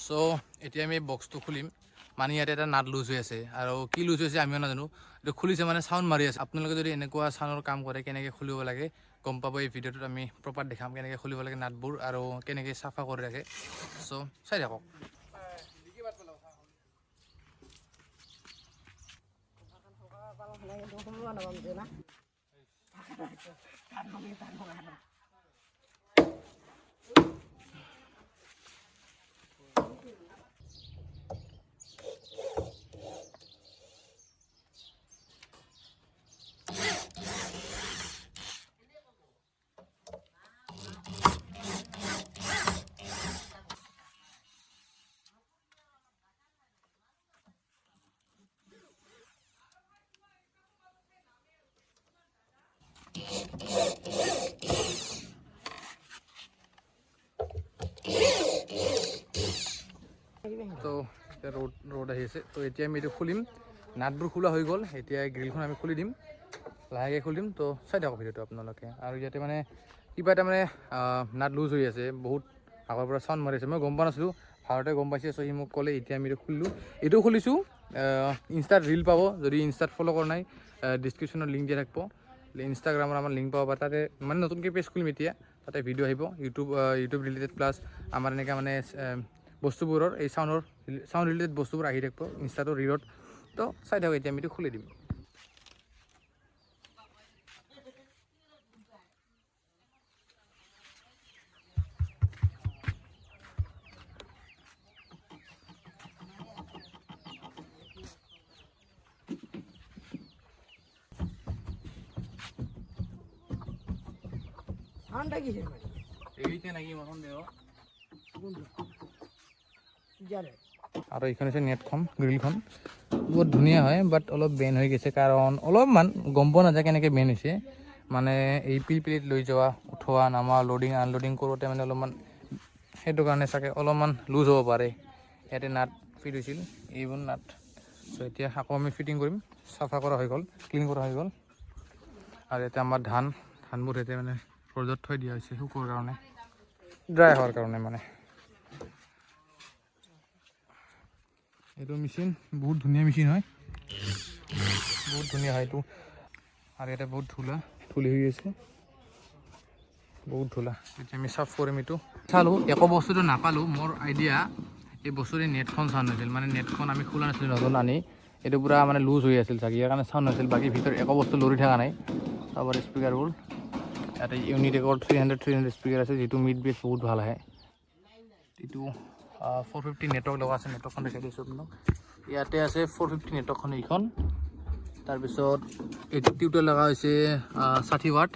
so এতিয়া আমি বক্সটো খুলিম মানে ইয়াতে এটা নাট লুজ হৈ আছে আৰু কি লুজ হৈছে আমিও নাজানো এইটো খুলিছে মানে সাউন্ড মাৰি আছে আপোনালোকে যদি এনেকুৱা সাউন্ডৰ কাম কৰে কেনেকৈ খুলিব লাগে গম পাব এই ভিডিঅ'টোত আমি প্ৰপাৰ দেখাম কেনেকৈ খুলিব লাগে নাটবোৰ আৰু কেনেকৈ চাফা কৰি ৰাখে সো চাই থাকক তো এতিয়া ৰ'দ আহি আছে তো এতিয়া আমি এইটো খুলিম নাটবোৰ খোলা হৈ গ'ল এতিয়া গ্ৰিলখন আমি খুলি দিম লাহেকৈ খুলি দিম তো চাই থাকক ভিডিঅ'টো আপোনালোকে আৰু ইয়াতে মানে কিবা এটা মানে নাট লুজ হৈ আছে বহুত আগৰ পৰা চাউণ্ড মাৰি আছে মই গম পোৱা নাছিলোঁ ভাৰতে গম পাইছে চ' সি মোক ক'লে এতিয়া আমি এইটো খুলিলোঁ এইটো খুলিছোঁ ইনষ্টাত ৰিল পাব যদি ইনষ্টাত ফ'ল' কৰা নাই ডিছক্ৰিপশ্যনত লিংক দিয়া থাকিব ইনষ্টাগ্ৰামৰ আমাৰ লিংক পাব বা তাতে মানে নতুনকৈ পেজ খুলিম এতিয়া তাতে ভিডিঅ' আহিব ইউটিউব ৰিলেটেড প্লাছ আমাৰ এনেকৈ মানে বস্তুবোৰৰ এই চাউণ্ড ৰিলেটেড বস্তুবোৰ আহি থাকিব ইনষ্টাটো ৰিলত তো চাই থাকক এতিয়া আমি এইটো খুলি দিম আৰু এইখন হৈছে নেটখন গ্ৰিলখন বহুত ধুনীয়া হয় বাট অলপ বেন হৈ গৈছে কাৰণ অলপমান গম পোৱা নাযায় কেনেকৈ বেন হৈছে মানে এই প্লেট লৈ যোৱা উঠোৱা নামা লোডিং আনলোডিং কৰোঁতে মানে অলপমান সেইটো কাৰণে চাগে অলপমান লুজ হ'ব পাৰে ইয়াতে নাট ফিট হৈছিল এইবোৰ নাট চ' এতিয়া আকৌ আমি ফিটিং কৰিম চাফা কৰা হৈ গ'ল ক্লিন কৰা হৈ গ'ল আৰু এতিয়া আমাৰ ধানবোৰ এতিয়া মানে ৰ'দত থৈ দিয়া হৈছে শুকোৱাৰ কাৰণে ড্ৰাই হোৱাৰ কাৰণে মানে এইটো মেচিন বহুত ধুনীয়া মেচিন হয় বহুত ধুনীয়া হয় এইটো আৰু ইয়াতে বহুত ধূলি হৈ আছে বহুত ধূলা এতিয়া আমি চাফ কৰিম এইটো চালোঁ একো বস্তুটো নাপালোঁ মোৰ আইডিয়া এই বস্তুটো নেটখন চাউণ্ড হৈছিল মানে নেটখন আমি খোলা নাছিলোঁ নতুন আনি এইটো পূৰা মানে লুজ হৈ আছিল চাগে ইয়াৰ কাৰণে চাউণ্ড হৈছিল বাকী ভিতৰত একো বস্তু লৰি থকা নাই তাৰপৰা স্পীকাৰবোৰ ইয়াতে ইউনিটেকৰ 300 স্পীকাৰ আছে যিটো মিড বেছ বহুত ভাল আহে এইটো 450 নেটৱৰ্ক লগা আছে নেটৱৰ্কখন দেখাই দিছোঁ আপোনাক ইয়াতে আছে 450 নেটৱৰ্কখন এইখন তাৰপিছত এইটো টিউটাৰ লগা হৈছে 60 ৱাট